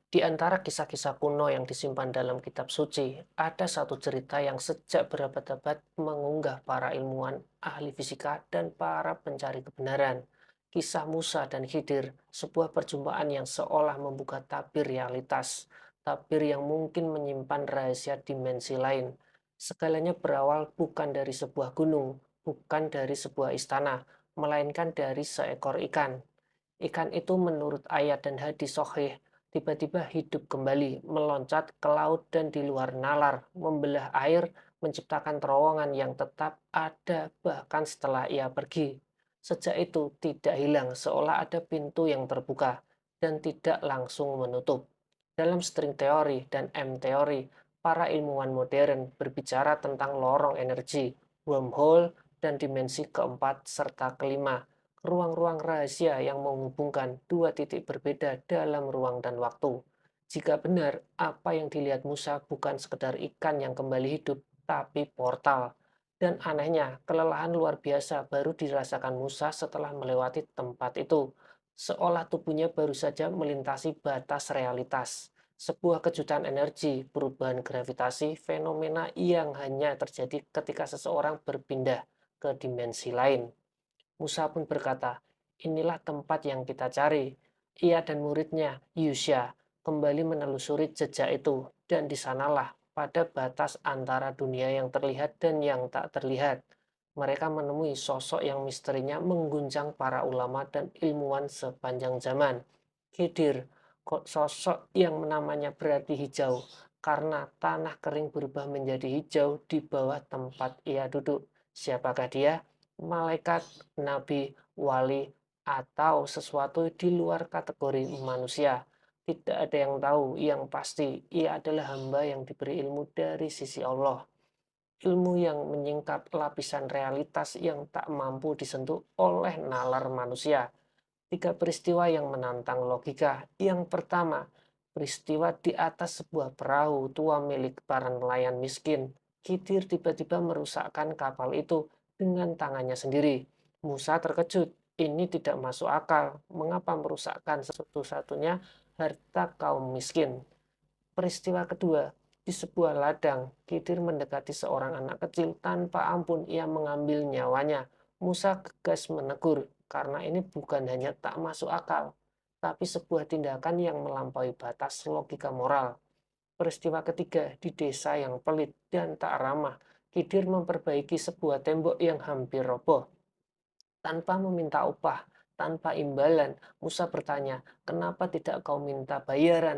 Di antara kisah-kisah kuno yang disimpan dalam kitab suci, ada satu cerita yang sejak berabad-abad mengunggah para ilmuwan, ahli fisika, dan para pencari kebenaran. Kisah Musa dan Khidir, sebuah perjumpaan yang seolah membuka tabir realitas, tabir yang mungkin menyimpan rahasia dimensi lain. Segalanya berawal bukan dari sebuah gunung, bukan dari sebuah istana, melainkan dari seekor ikan. Ikan itu menurut ayat dan hadis sahih tiba-tiba hidup kembali, meloncat ke laut dan di luar nalar, membelah air, menciptakan terowongan yang tetap ada bahkan setelah ia pergi. Sejak itu tidak hilang seolah ada pintu yang terbuka dan tidak langsung menutup. Dalam string teori dan M-teori, para ilmuwan modern berbicara tentang lorong energi, wormhole, dan dimensi keempat serta kelima, ruang-ruang rahasia yang menghubungkan dua titik berbeda dalam ruang dan waktu. Jika benar, apa yang dilihat Musa bukan sekedar ikan yang kembali hidup, tapi portal. Dan anehnya, kelelahan luar biasa baru dirasakan Musa setelah melewati tempat itu. Seolah tubuhnya baru saja melintasi batas realitas. Sebuah kejutan energi, perubahan gravitasi, fenomena yang hanya terjadi ketika seseorang berpindah ke dimensi lain. Musa pun berkata, inilah tempat yang kita cari. Ia dan muridnya, Yusya, kembali menelusuri jejak itu, dan di sanalah, pada batas antara dunia yang terlihat dan yang tak terlihat, mereka menemui sosok yang misterinya mengguncang para ulama dan ilmuwan sepanjang zaman. Khidir, sosok yang namanya berarti hijau, karena tanah kering berubah menjadi hijau di bawah tempat ia duduk. Siapakah dia? Malaikat, nabi, wali, atau sesuatu di luar kategori manusia. Tidak ada yang tahu, yang pasti ia adalah hamba yang diberi ilmu dari sisi Allah. Ilmu yang menyingkap lapisan realitas yang tak mampu disentuh oleh nalar manusia. Tiga peristiwa yang menantang logika. Yang pertama, peristiwa di atas sebuah perahu tua milik para nelayan miskin. Khidir tiba-tiba merusakkan kapal itu dengan tangannya sendiri. Musa terkejut. Ini tidak masuk akal. Mengapa merusakkan satu-satunya harta kaum miskin? Peristiwa kedua, di sebuah ladang, Khidir mendekati seorang anak kecil tanpa ampun ia mengambil nyawanya. Musa tegas menegur, karena ini bukan hanya tak masuk akal, tapi sebuah tindakan yang melampaui batas logika moral. Peristiwa ketiga, di desa yang pelit dan tak ramah, Khidir memperbaiki sebuah tembok yang hampir roboh. Tanpa meminta upah, tanpa imbalan, Musa bertanya, kenapa tidak kau minta bayaran?